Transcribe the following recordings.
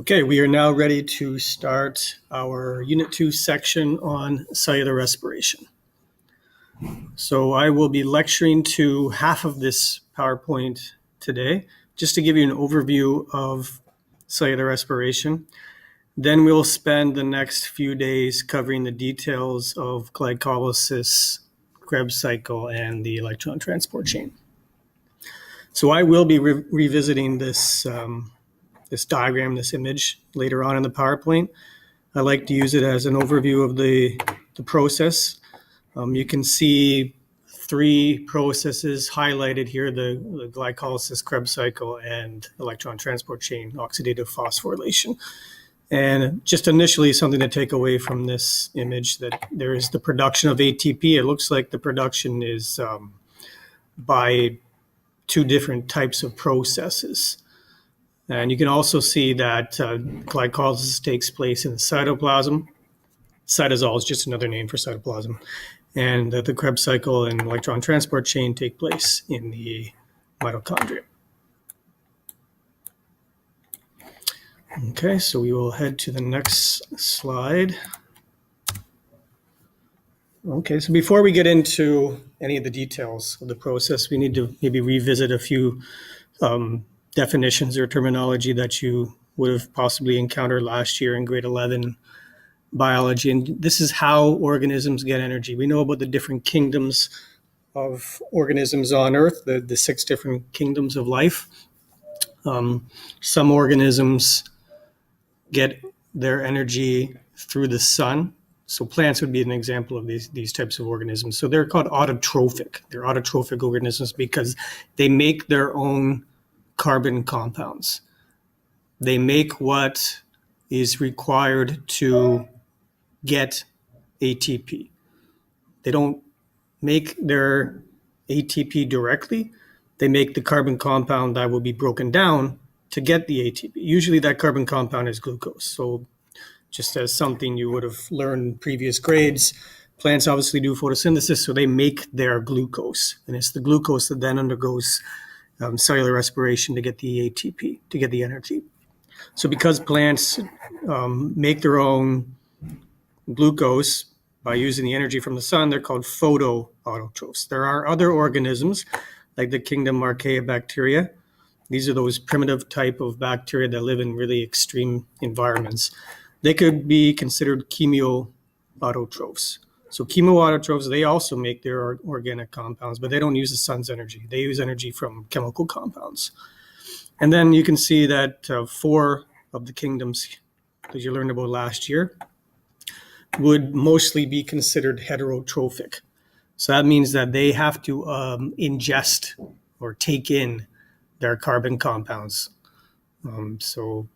Okay, we are now ready to start our Unit 2 section on cellular respiration. So I will be lecturing to half of this PowerPoint today, just to give you an overview of cellular respiration. Then we'll spend the next few days covering the details of glycolysis, Krebs cycle, and the electron transport chain. So I will be revisiting this diagram, this image, later on in the PowerPoint. I like to use it as an overview of the process. You can see three processes highlighted here, the glycolysis, Krebs cycle, and electron transport chain, oxidative phosphorylation. And just initially, something to take away from this image, that there is the production of ATP. It looks like the production is by two different types of processes. And you can also see that glycolysis takes place in the cytoplasm. Cytosol is just another name for cytoplasm. And the Krebs cycle and electron transport chain take place in the mitochondria. Okay, so we will head to the next slide. Okay, so before we get into any of the details of the process, we need to maybe revisit a few definitions or terminology that you would have possibly encountered last year in grade 11 biology. And this is how organisms get energy. We know about the different kingdoms of organisms on Earth, the 6 different kingdoms of life. Some organisms get their energy through the sun. So plants would be an example of these types of organisms. So they're called autotrophic. They're autotrophic organisms because they make their own carbon compounds. They make what is required to get ATP. They don't make their ATP directly. They make the carbon compound that will be broken down to get the ATP. Usually that carbon compound is glucose. So just as something you would have learned in previous grades, plants obviously do photosynthesis, so they make their glucose. And it's the glucose that then undergoes cellular respiration to get the ATP, to get the energy. So because plants make their own glucose by using the energy from the sun, they're called photoautotrophs. There are other organisms, like the kingdom Archaeobacteria. These are those primitive type of bacteria that live in really extreme environments. They could be considered chemoautotrophs. So chemoautotrophs, they also make their organic compounds, but they don't use the sun's energy. They use energy from chemical compounds. And then you can see that 4 of the kingdoms that you learned about last year would mostly be considered heterotrophic. So that means that they have to ingest or take in their carbon compounds. So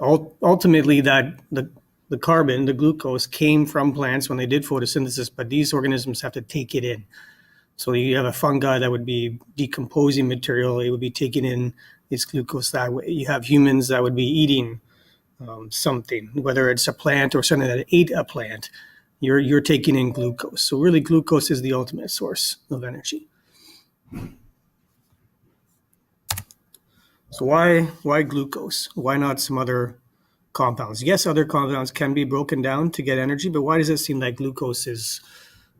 ultimately that the carbon, the glucose, came from plants when they did photosynthesis, but these organisms have to take it in. So you have a fungi that would be decomposing material, it would be taking in its glucose that way. You have humans that would be eating something, whether it's a plant or something that ate a plant, you're taking in glucose. So really glucose is the ultimate source of energy. So why glucose? Why not some other compounds? Yes, other compounds can be broken down to get energy, but why does it seem like glucose is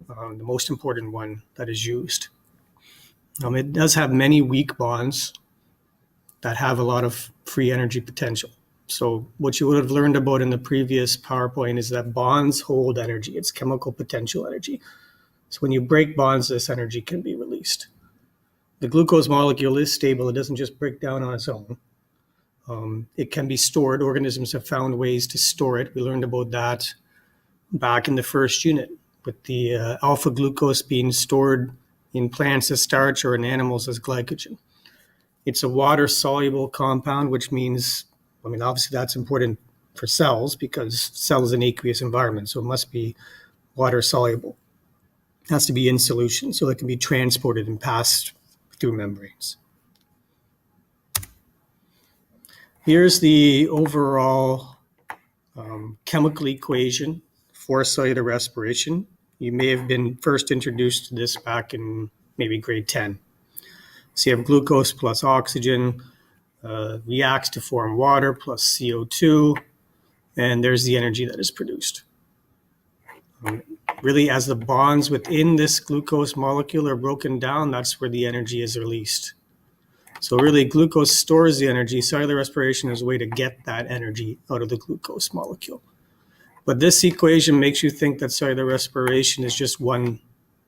the most important one that is used? It does have many weak bonds that have a lot of free energy potential. So what you would have learned about in the previous PowerPoint is that bonds hold energy. It's chemical potential energy. So when you break bonds, this energy can be released. The glucose molecule is stable. It doesn't just break down on its own. It can be stored. Organisms have found ways to store it. We learned about that back in the first unit with the alpha glucose being stored in plants as starch or in animals as glycogen. It's a water-soluble compound, which means, obviously that's important for cells because cell is an aqueous environment, so it must be water-soluble. It has to be in solution so it can be transported and passed through membranes. Here's the overall chemical equation for cellular respiration. You may have been first introduced to this back in maybe grade 10. So you have glucose plus oxygen reacts to form water plus CO2, and there's the energy that is produced. Really, as the bonds within this glucose molecule are broken down, that's where the energy is released. So really, glucose stores the energy. Cellular respiration is a way to get that energy out of the glucose molecule. But this equation makes you think that cellular respiration is just one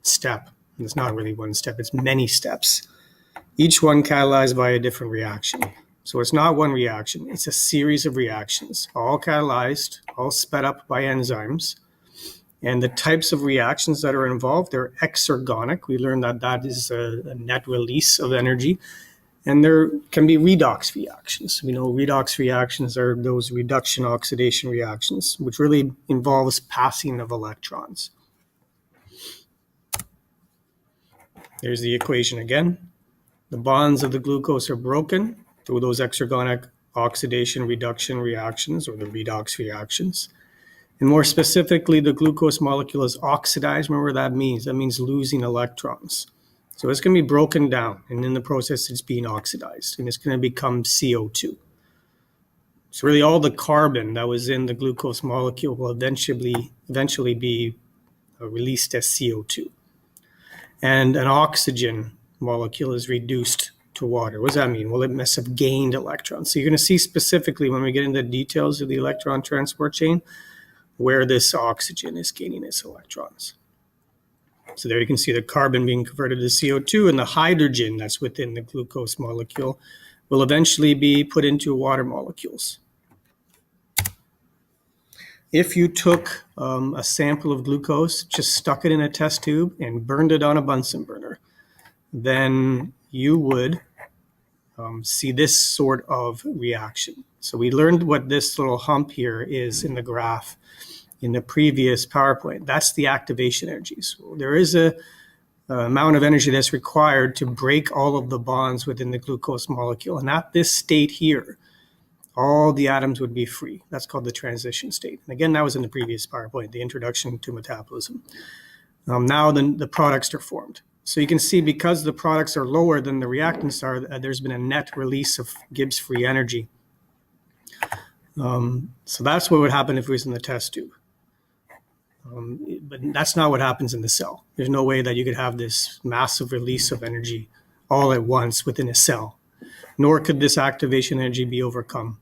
step. And it's not really one step, it's many steps. Each one catalyzed by a different reaction. So it's not one reaction, it's a series of reactions, all catalyzed, all sped up by enzymes. And the types of reactions that are involved, they're exergonic. We learned that that is a net release of energy. And there can be redox reactions. We know redox reactions are those reduction oxidation reactions, which really involves passing of electrons. There's the equation again. The bonds of the glucose are broken through those exergonic oxidation reduction reactions, or the redox reactions. And more specifically, the glucose molecule is oxidized. Remember what that means? That means losing electrons. So it's going to be broken down, and in the process, it's being oxidized, and it's going to become CO2. So really, all the carbon that was in the glucose molecule will eventually be released as CO2. And an oxygen molecule is reduced to water. What does that mean? Well, it must have gained electrons. So you're going to see specifically when we get into the details of the electron transport chain where this oxygen is gaining its electrons. So there you can see the carbon being converted to CO2, and the hydrogen that's within the glucose molecule will eventually be put into water molecules. If you took a sample of glucose, just stuck it in a test tube and burned it on a Bunsen burner, then you would see this sort of reaction. So we learned what this little hump here is in the graph in the previous PowerPoint. That's the activation energy. So there is a amount of energy that's required to break all of the bonds within the glucose molecule. And at this state here, all the atoms would be free. That's called the transition state. And again, that was in the previous PowerPoint, the introduction to metabolism. Now the products are formed. So you can see because the products are lower than the reactants are, there's been a net release of Gibbs free energy. So that's what would happen if it was in the test tube. But that's not what happens in the cell. There's no way that you could have this massive release of energy all at once within a cell, nor could this activation energy be overcome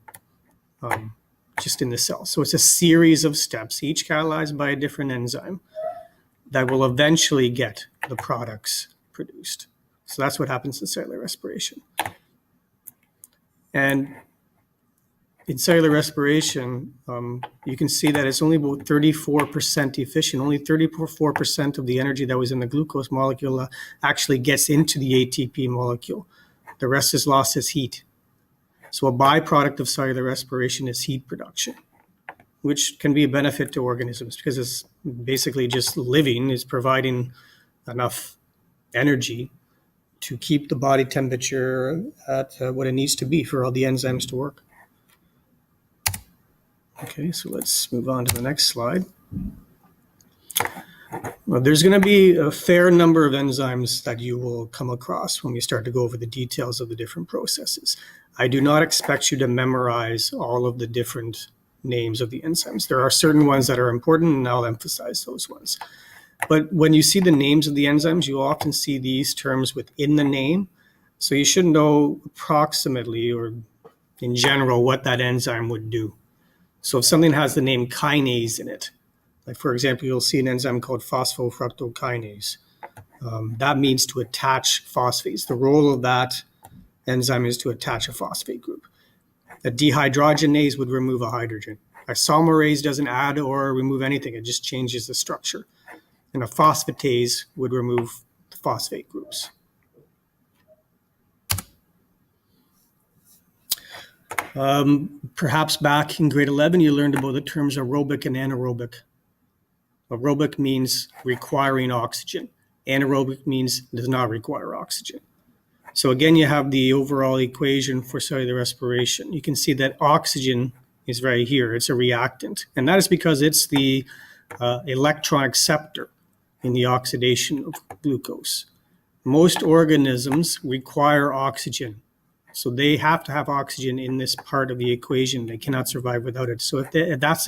just in the cell. So it's a series of steps, each catalyzed by a different enzyme that will eventually get the products produced. So that's what happens in cellular respiration. And in cellular respiration, you can see that it's only about 34% efficient. Only 34% of the energy that was in the glucose molecule actually gets into the ATP molecule. The rest is lost as heat. So a byproduct of cellular respiration is heat production, which can be a benefit to organisms because it's basically just living is providing enough energy to keep the body temperature at what it needs to be for all the enzymes to work. Okay, so let's move on to the next slide. Well, there's going to be a fair number of enzymes that you will come across when we start to go over the details of the different processes. I do not expect you to memorize all of the different names of the enzymes. There are certain ones that are important, and I'll emphasize those ones. But when you see the names of the enzymes, you often see these terms within the name. So you should know approximately or in general what that enzyme would do. So if something has the name kinase in it, like for example, you'll see an enzyme called phosphofructokinase. That means to attach phosphates. The role of that enzyme is to attach a phosphate group. A dehydrogenase would remove a hydrogen. Isomerase doesn't add or remove anything. It just changes the structure. And a phosphatase would remove the phosphate groups. Perhaps back in grade 11, you learned about the terms aerobic and anaerobic. Aerobic means requiring oxygen. Anaerobic means does not require oxygen. So again, you have the overall equation for cellular respiration. You can see that oxygen is right here. It's a reactant. And that is because it's the electron acceptor in the oxidation of glucose. Most organisms require oxygen So they have to have oxygen in this part of the equation. They cannot survive without it. So if that's